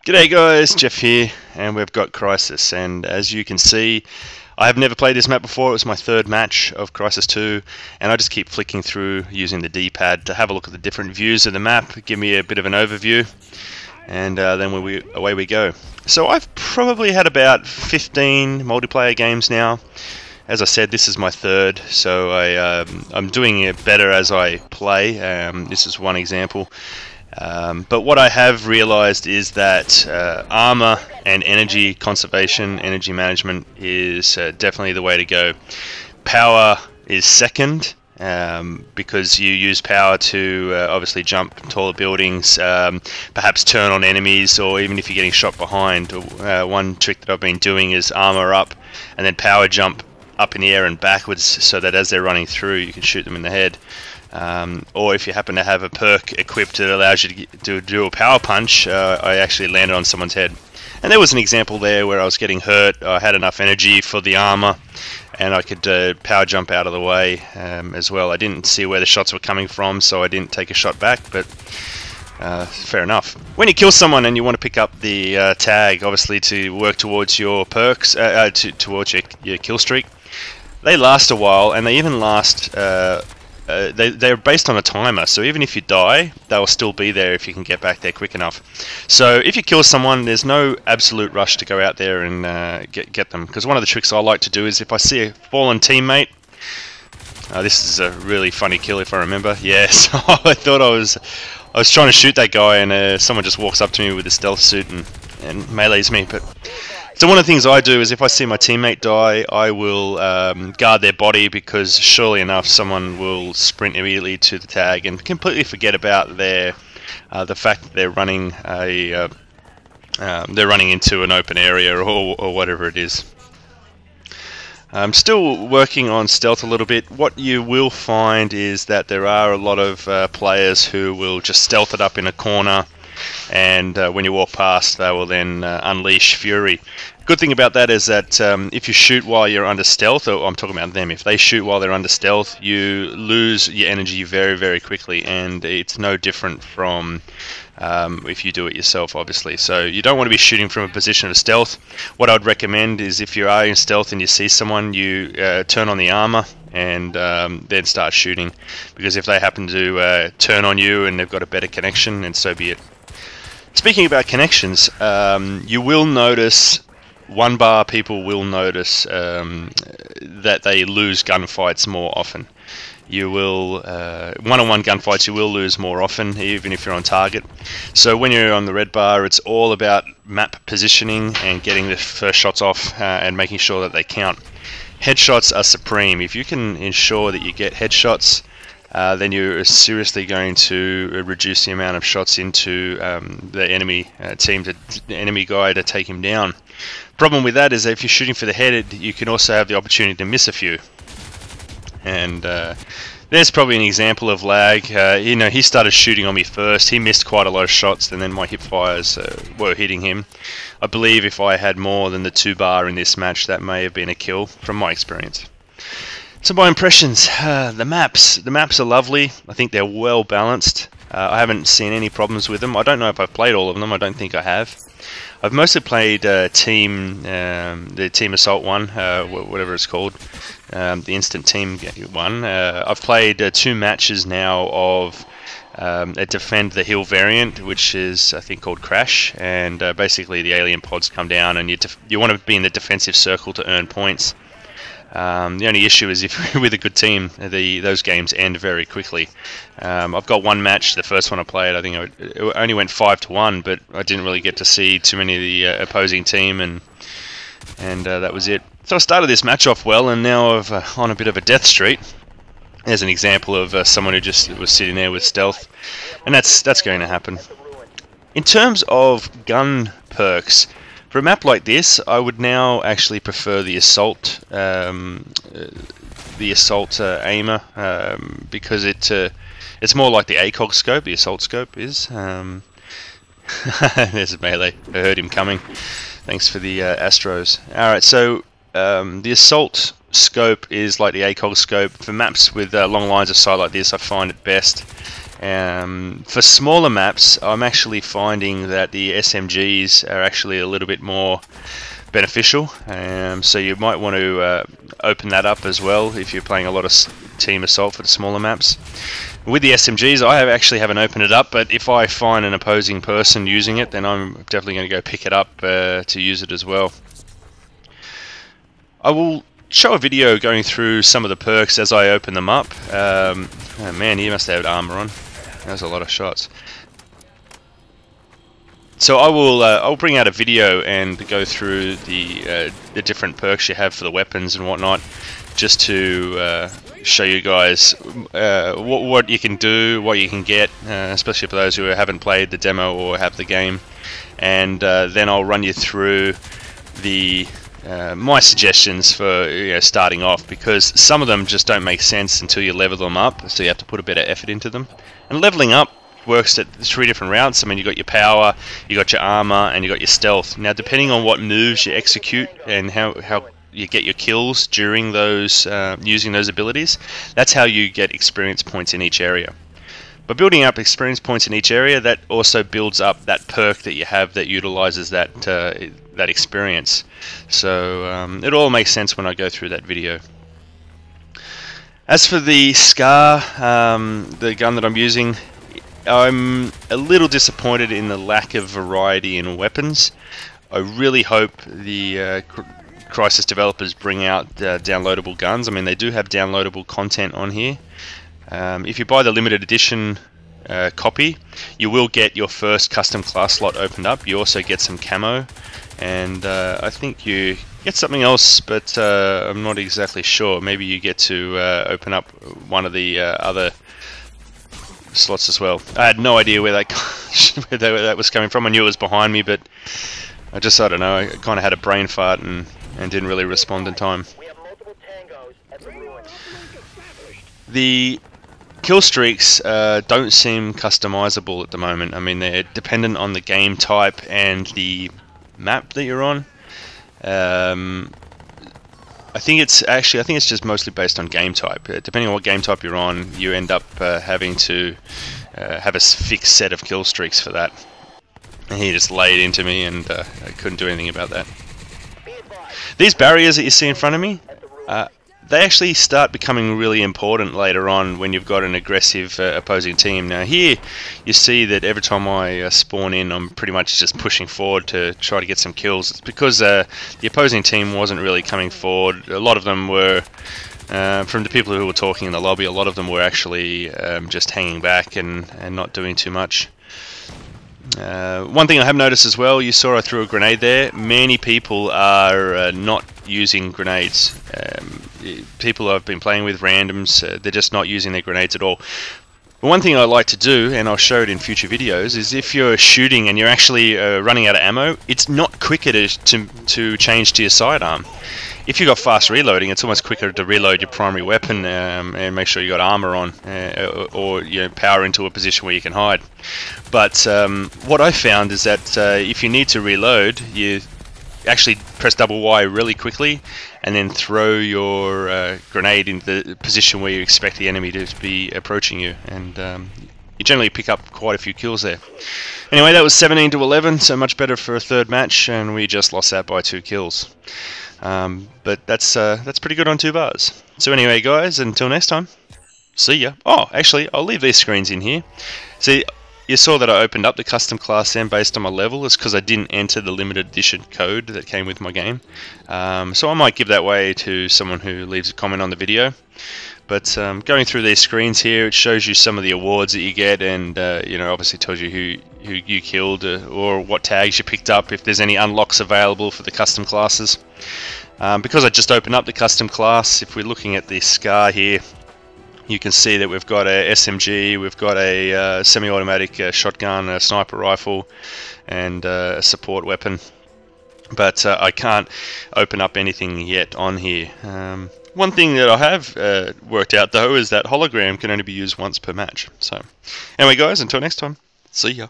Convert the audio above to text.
G'day guys, Jeff here, and we've got Crysis, and as you can see, I have never played this map before. It was my third match of Crysis 2, and I just keep flicking through using the D-pad to have a look at the different views of the map, give me a bit of an overview, and then away we go. So I've probably had about 15 multiplayer games now. As I said, this is my third, so I'm doing it better as I play. This is one example. But what I have realized is that armor and energy conservation, energy management is definitely the way to go. Power is second, because you use power to obviously jump taller buildings, perhaps turn on enemies, or even if you're getting shot behind. One trick that I've been doing is armor up and then power jump up in the air and backwards, so that as they're running through you can shoot them in the head. Or if you happen to have a perk equipped that allows you to do a power punch, I actually landed on someone's head. And there was an example there where I was getting hurt. I had enough energy for the armor, and I could power jump out of the way as well. I didn't see where the shots were coming from, so I didn't take a shot back, but fair enough. When you kill someone and you want to pick up the tag, obviously to work towards your perks, towards your kill streak, they last a while, and they even last... they're based on a timer, so even if you die, they'll still be there if you can get back there quick enough. So if you kill someone, there's no absolute rush to go out there and get them, because one of the tricks I like to do is if I see a fallen teammate, this is a really funny kill if I remember. Yes, I thought I was trying to shoot that guy, and someone just walks up to me with a stealth suit and melees me. But so one of the things I do is if I see my teammate die, I will guard their body, because surely enough someone will sprint immediately to the tag and completely forget about the fact that they're running into an open area or whatever it is. I'm still working on stealth a little bit. What you will find is that there are a lot of players who will just stealth it up in a corner, and when you walk past they will then unleash fury. Good thing about that is that if you shoot while you're under stealth, or I'm talking about them, if they shoot while they're under stealth, you lose your energy very, very quickly, and it's no different from if you do it yourself, obviously. So you don't want to be shooting from a position of stealth. What I'd recommend is if you are in stealth and you see someone, you turn on the armor and then start shooting, because if they happen to turn on you and they've got a better connection, then so be it. Speaking about connections, you will notice, one bar people will notice that they lose gunfights more often. You will, one-on-one gunfights you will lose more often, even if you're on target. So when you're on the red bar, it's all about map positioning and getting the first shots off and making sure that they count. Headshots are supreme. If you can ensure that you get headshots, then you're seriously going to reduce the amount of shots into the enemy team, the enemy guy, to take him down. Problem with that is that if you're shooting for the head, you can also have the opportunity to miss a few. And there's probably an example of lag. You know, he started shooting on me first. He missed quite a lot of shots, and then my hip fires were hitting him. I believe if I had more than the 2 bar in this match, that may have been a kill from my experience. So my impressions, the maps are lovely. I think they're well balanced. I haven't seen any problems with them. I don't know if I've played all of them. I don't think I have. I've mostly played the Team Assault one, whatever it's called, the Instant Team one. I've played 2 matches now of a Defend the Hill variant, which is I think called Crash, and basically the alien pods come down and you want to be in the defensive circle to earn points. The only issue is if you're with a good team, those games end very quickly. I've got one match, the first one I played, I think it only went 5-1, but I didn't really get to see too many of the opposing team, and that was it. So I started this match off well, and now I'm on a bit of a death streak. There's an example of someone who just was sitting there with stealth, and that's going to happen. In terms of gun perks, for a map like this, I would now actually prefer the assault aimer, because it's more like the ACOG scope. The assault scope is. There's a melee. I heard him coming. Thanks for the Astros. All right, so the assault scope is like the ACOG scope for maps with long lines of sight like this. I find it best. For smaller maps, I'm actually finding that the SMGs are actually a little bit more beneficial, so you might want to open that up as well if you're playing a lot of team assault for the smaller maps. With the SMGs, I actually haven't opened it up, but if I find an opposing person using it, then I'm definitely going to go pick it up to use it as well. I will show a video going through some of the perks as I open them up. Oh man, he must have armor on. That's a lot of shots. So I'll bring out a video and go through the different perks you have for the weapons and whatnot, just to show you guys what you can do, what you can get, especially for those who haven't played the demo or have the game. And then I'll run you through the my suggestions for starting off, because some of them just don't make sense until you level them up, so you have to put a bit of effort into them. And leveling up works at 3 different routes. I mean, you got your power, you got your armor, and you got your stealth. Now, depending on what moves you execute and how you get your kills during those using those abilities, that's how you get experience points in each area. By building up experience points in each area, that also builds up that perk that you have that utilizes that that experience. So it all makes sense when I go through that video. As for the Scar, the gun that I'm using, I'm a little disappointed in the lack of variety in weapons. I really hope the Crysis developers bring out downloadable guns. I mean, they do have downloadable content on here. If you buy the limited edition copy, you will get your first custom class slot opened up. You also get some camo, and I think you get something else, but I'm not exactly sure. Maybe you get to open up one of the other slots as well. I had no idea where that was coming from. I knew it was behind me, but I don't know, I kind of had a brain fart and didn't really respond in time. The kill streaks don't seem customizable at the moment. I mean, they're dependent on the game type and the map that you're on. I think it's just mostly based on game type. Depending on what game type you're on, you end up having to have a fixed set of kill streaks for that. And he just laid into me, and I couldn't do anything about that. These barriers that you see in front of me, they actually start becoming really important later on when you've got an aggressive opposing team. Now here you see that every time I spawn in, I'm pretty much just pushing forward to try to get some kills. It's because the opposing team wasn't really coming forward. A lot of them were, from the people who were talking in the lobby, a lot of them were actually just hanging back and not doing too much. One thing I have noticed as well, you saw I threw a grenade there. Many people are not using grenades. People I've been playing with, randoms, they're just not using their grenades at all. But one thing I like to do, and I'll show it in future videos, is if you're shooting and you're actually running out of ammo, it's not quicker to change to your sidearm. If you've got fast reloading, it's almost quicker to reload your primary weapon and make sure you got armor on, or power into a position where you can hide. But what I found is that if you need to reload, you actually press double Y really quickly and then throw your grenade into the position where you expect the enemy to be approaching you, and you generally pick up quite a few kills there. Anyway, that was 17 to 11, so much better for a third match, and we just lost that by 2 kills. But that's pretty good on 2 bars. So anyway, guys, until next time, see ya. Oh, actually, I'll leave these screens in here. See, you saw that I opened up the custom class then based on my level. It's because I didn't enter the limited edition code that came with my game. So I might give that way to someone who leaves a comment on the video. But going through these screens here, it shows you some of the awards that you get, and obviously tells you who you killed or what tags you picked up, if there's any unlocks available for the custom classes. Because I just opened up the custom class, if we're looking at the Scar here, you can see that we've got a SMG, we've got a semi-automatic shotgun, a sniper rifle, and a support weapon. But I can't open up anything yet on here. One thing that I have worked out though is that hologram can only be used once per match. So anyway, guys, until next time, see ya.